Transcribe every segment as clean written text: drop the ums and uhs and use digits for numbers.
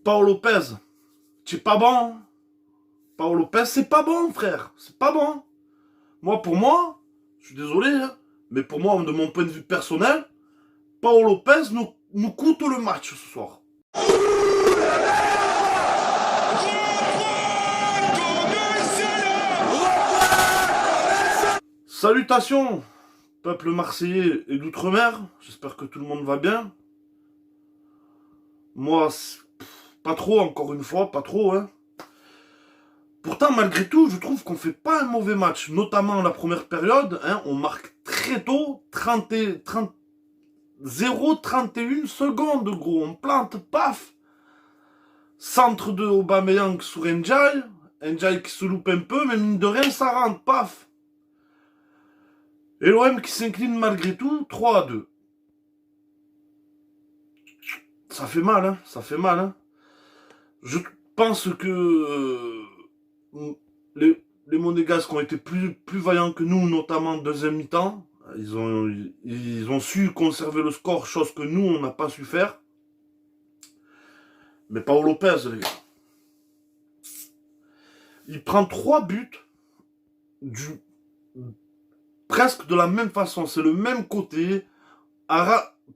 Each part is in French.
Paul Lopez, c'est pas bon. Paul Lopez, c'est pas bon, frère. C'est pas bon. Pour moi, je suis désolé, hein, mais pour moi, de mon point de vue personnel, Paul Lopez nous coûte le match ce soir. Salutations, peuple marseillais et d'outre-mer. J'espère que tout le monde va bien. Moi, pas trop, encore une fois, pas trop, hein. Pourtant, malgré tout, je trouve qu'on fait pas un mauvais match, notamment la première période. Hein, on marque très tôt, 0,31 secondes, gros. On plante, paf. Centre de Aubameyang sur Ndiaye. Ndiaye qui se loupe un peu, mais mine de rien, ça rentre, paf. Et l'OM qui s'incline malgré tout, 3-2. Ça fait mal, hein. Ça fait mal, hein. Je pense que les Monégasques ont été plus vaillants que nous, notamment en deuxième mi-temps. Ils ont su conserver le score, chose que nous, on n'a pas su faire. Mais Paul Lopez, les gars. Il prend 3 buts presque de la même façon. C'est le même côté,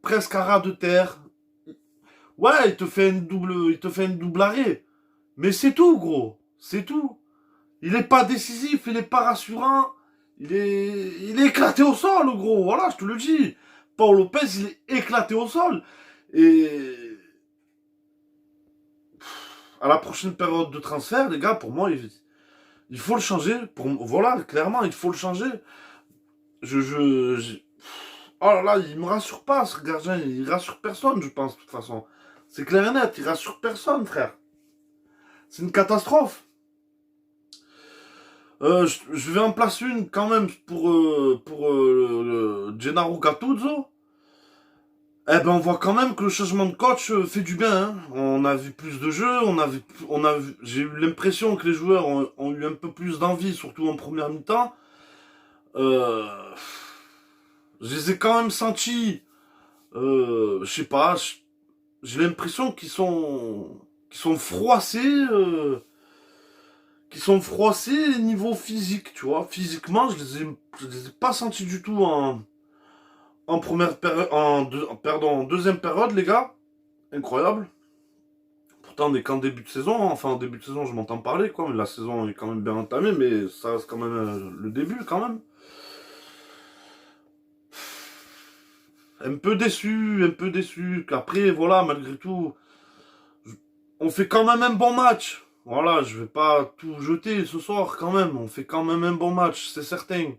presque à ras de terre. Ouais, il te fait une double arrêt. Mais c'est tout, gros. C'est tout. Il est pas décisif, il est pas rassurant. Il est éclaté au sol, gros. Voilà, je te le dis. Paul Lopez, il est éclaté au sol. Et à la prochaine période de transfert, les gars, pour moi, il faut le changer. Voilà, clairement, il faut le changer. Oh là là, il me rassure pas, ce gardien. Il rassure personne, je pense, de toute façon. C'est clair et net, il rassure personne, frère. C'est une catastrophe. Je vais en placer une quand même pour le Gennaro Gattuso. Eh ben, on voit quand même que le changement de coach fait du bien. Hein. On a vu plus de jeux, j'ai eu l'impression que les joueurs ont eu un peu plus d'envie, surtout en première mi-temps. Je les ai quand même sentis, je sais pas, j'ai l'impression qu'ils sont froissés. Qui sont froissés niveau physique, tu vois. Physiquement, je les ai pas sentis du tout en première période, en deuxième période, les gars. Incroyable. Pourtant, on est qu'en début de saison. Hein. Enfin, en début de saison, je m'entends parler, quoi. Mais la saison est quand même bien entamée, mais ça reste quand même le début, quand même. Un peu déçu, un peu déçu. Qu'après, voilà, malgré tout, on fait quand même un bon match. Voilà, je vais pas tout jeter ce soir quand même. On fait quand même un bon match, c'est certain. Il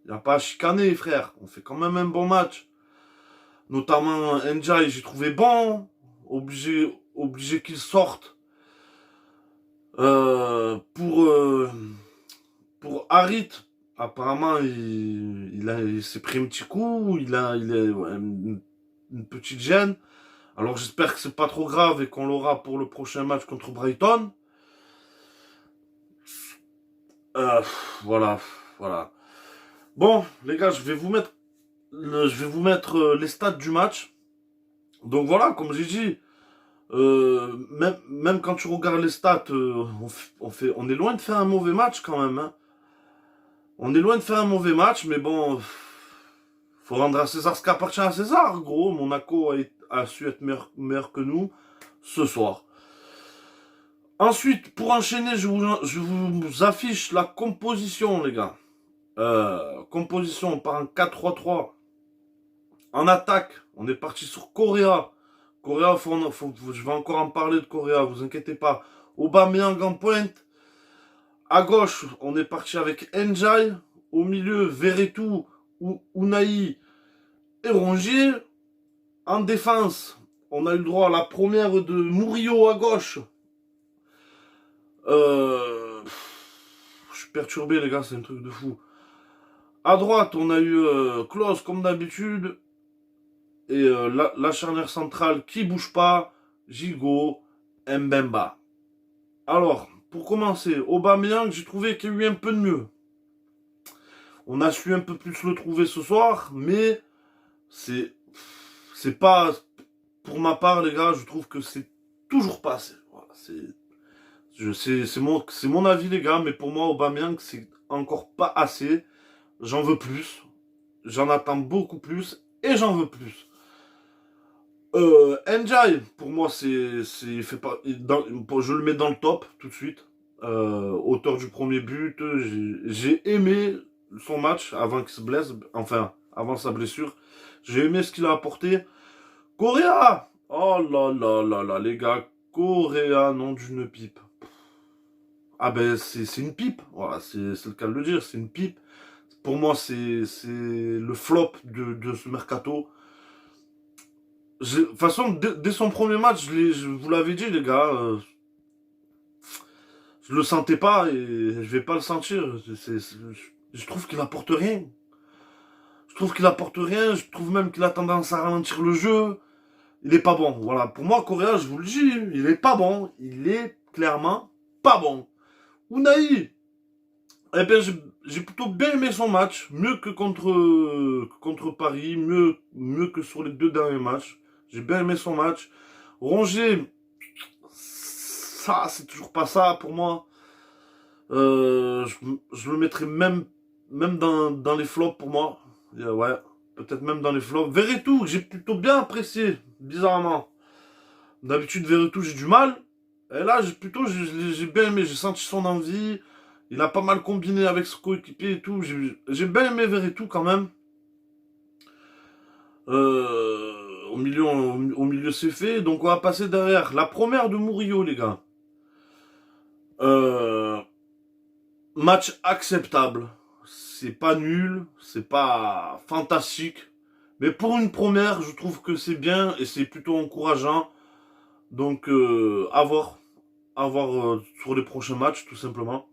n'y a pas à chicaner, frère. On fait quand même un bon match. Notamment Ndiaye, j'ai trouvé bon. Obligé qu'il sorte. Pour Harit, apparemment, il s'est pris un petit coup. Il a une petite gêne. Alors j'espère que c'est pas trop grave et qu'on l'aura pour le prochain match contre Brighton. Voilà. Bon, les gars, je vais vous mettre les stats du match. Donc voilà, comme j'ai dit, même quand tu regardes les stats, on est loin de faire un mauvais match quand même. Hein. On est loin de faire un mauvais match, mais bon, faut rendre à César ce qui appartient à César, gros. Monaco a su être meilleur que nous ce soir. Ensuite, pour enchaîner, je vous affiche la composition, les gars. Composition, on part en 4-3-3. En attaque, on est parti sur Correa. Correa, je vais encore en parler de Correa, vous inquiétez pas. Aubameyang en pointe. À gauche, on est parti avec Ndiaye. Au milieu, Verretou, Unai et Rongier. En défense, on a eu le droit à la première de Murillo à gauche. Je suis perturbé, les gars, c'est un truc de fou. À droite, on a eu Klose comme d'habitude. Et la charnière centrale qui bouge pas, Gigot, Mbemba. Alors, pour commencer, Aubameyang, j'ai trouvé qu'il y a eu un peu de mieux. On a su un peu plus le trouver ce soir, mais c'est pas... Pour ma part, les gars, je trouve que c'est toujours pas assez. C'est mon avis, les gars, mais pour moi, Aubameyang, c'est encore pas assez. J'en veux plus. J'en attends beaucoup plus. Et j'en veux plus. Ndiaye, pour moi, c'est fait pas, je le mets dans le top tout de suite. Auteur du premier but, j'ai aimé son match avant qu'il se blesse, enfin avant sa blessure. J'ai aimé ce qu'il a apporté. Correa, oh là là là là, les gars, Correa, nom d'une pipe. Ah ben c'est une pipe, voilà, c'est le cas de le dire, c'est une pipe. Pour moi, c'est le flop de ce mercato. De toute façon, dès son premier match, je vous l'avais dit, les gars, je le sentais pas et je vais pas le sentir. Je trouve qu'il apporte rien. Je trouve qu'il apporte rien. Je trouve même qu'il a tendance à ralentir le jeu. Il est pas bon. Voilà. Pour moi, Correa, je vous le dis, il est pas bon. Il est clairement pas bon. Unai, eh bien, j'ai plutôt bien aimé son match. Mieux que contre Paris. Mieux que sur les 2 derniers matchs. J'ai bien aimé son match. Rongier, ça, c'est toujours pas ça pour moi. Je le mettrais même dans les flops pour moi. Ouais, peut-être même dans les flops. Verretou, que j'ai plutôt bien apprécié, bizarrement. D'habitude, Verretou, j'ai du mal. Et là, j'ai bien aimé. J'ai senti son envie. Il a pas mal combiné avec son coéquipier et tout. J'ai bien aimé Verretou quand même. Au milieu, c'est fait. Donc, on va passer derrière. La première de Murillo, les gars. Euh, Match acceptable. C'est pas nul, c'est pas fantastique. Mais pour une première, je trouve que c'est bien et c'est plutôt encourageant. Donc, à voir. À voir sur les prochains matchs, tout simplement.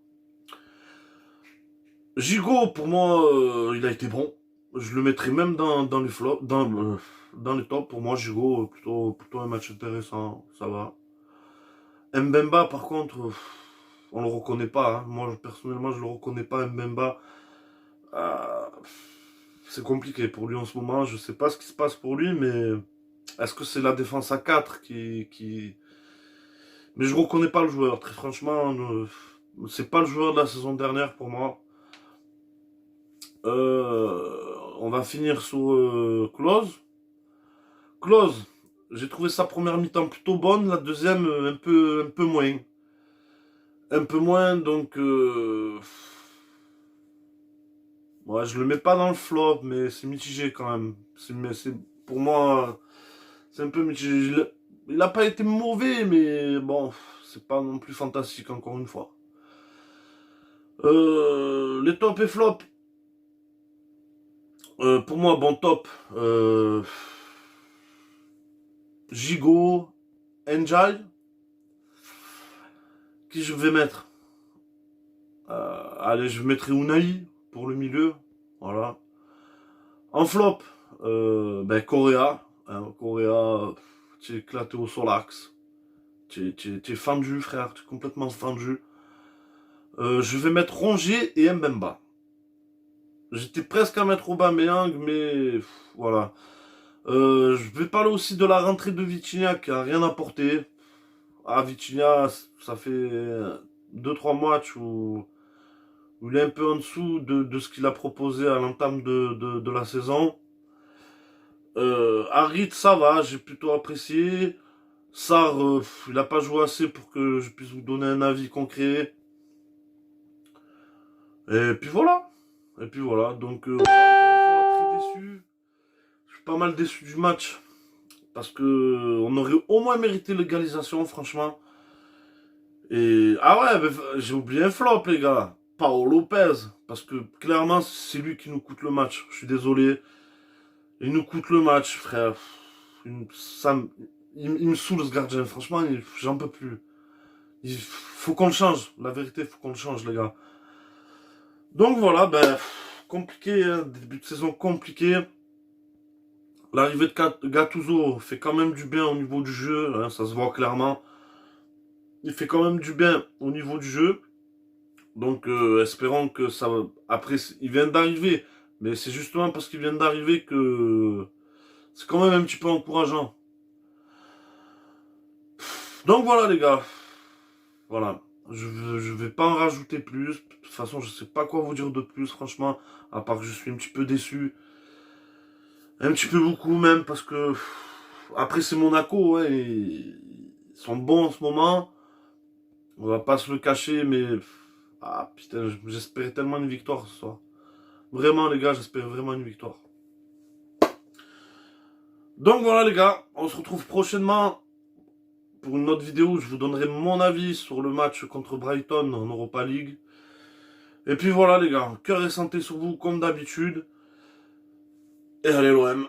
Gigot, pour moi, il a été bon. Je le mettrai même dans les flops, dans les tops. Pour moi, Gigot, plutôt un match intéressant. Ça va. Mbemba, par contre, on le reconnaît pas. Hein. Moi, personnellement, je le reconnais pas, Mbemba. Euh, c'est compliqué pour lui en ce moment. Je sais pas ce qui se passe pour lui, mais est-ce que c'est la défense à 4 qui... Mais je reconnais pas le joueur. Très franchement, c'est pas le joueur de la saison dernière pour moi. On va finir sur Klose. Klose, j'ai trouvé sa première mi-temps plutôt bonne, la deuxième un peu moins. Un peu moins, donc... Ouais, je le mets pas dans le flop, mais c'est mitigé quand même. Pour moi, c'est un peu mitigé. Il a pas été mauvais, mais bon, c'est pas non plus fantastique encore une fois. Les top et flop. Pour moi, bon top. Gigot, Enjay. Qui je vais mettre? Allez, je mettrai Unai pour le milieu. Voilà. En flop, ben Correa. Hein, Correa, tu es éclaté au solax. Tu es fendu, frère. Tu es complètement fendu. Je vais mettre Rongier et Mbemba. J'étais presque à mettre Aubameyang, mais voilà. Je vais parler aussi de la rentrée de Vitinha qui a rien apporté. Ah, Vitinha, ça fait 2-3 matchs où il est un peu en dessous de ce qu'il a proposé à l'entame de la saison. Harit, ça va, j'ai plutôt apprécié. Sarr, il n'a pas joué assez pour que je puisse vous donner un avis concret. Et puis voilà. Et puis voilà. Donc, voilà, encore une fois, très déçu. Je suis pas mal déçu du match. Parce que on aurait au moins mérité l'égalisation, franchement. Et. Ah ouais, j'ai oublié un flop, les gars. Paolo Lopez. Parce que clairement, c'est lui qui nous coûte le match. Je suis désolé. Il nous coûte le match, frère. Il me saoule ce gardien. Franchement, j'en peux plus. Il faut qu'on le change. La vérité, il faut qu'on le change, les gars. Donc voilà, ben, compliqué, hein, début de saison compliqué. L'arrivée de Gattuso fait quand même du bien au niveau du jeu, hein, ça se voit clairement. Il fait quand même du bien au niveau du jeu. Donc espérons que ça... Après, il vient d'arriver. Mais c'est justement parce qu'il vient d'arriver que c'est quand même un petit peu encourageant. Donc voilà les gars. Voilà. Je vais pas en rajouter plus. De toute façon, je sais pas quoi vous dire de plus, franchement. À part que je suis un petit peu déçu. Un petit peu beaucoup même, parce que... Après, c'est Monaco, ouais. Ils sont bons en ce moment. On va pas se le cacher, mais... Ah, putain, j'espérais tellement une victoire ce soir. Vraiment, les gars, j'espère vraiment une victoire. Donc voilà, les gars. On se retrouve prochainement pour une autre vidéo où je vous donnerai mon avis sur le match contre Brighton en Europa League. Et puis voilà les gars, cœur et santé sur vous comme d'habitude. Et allez l'OM.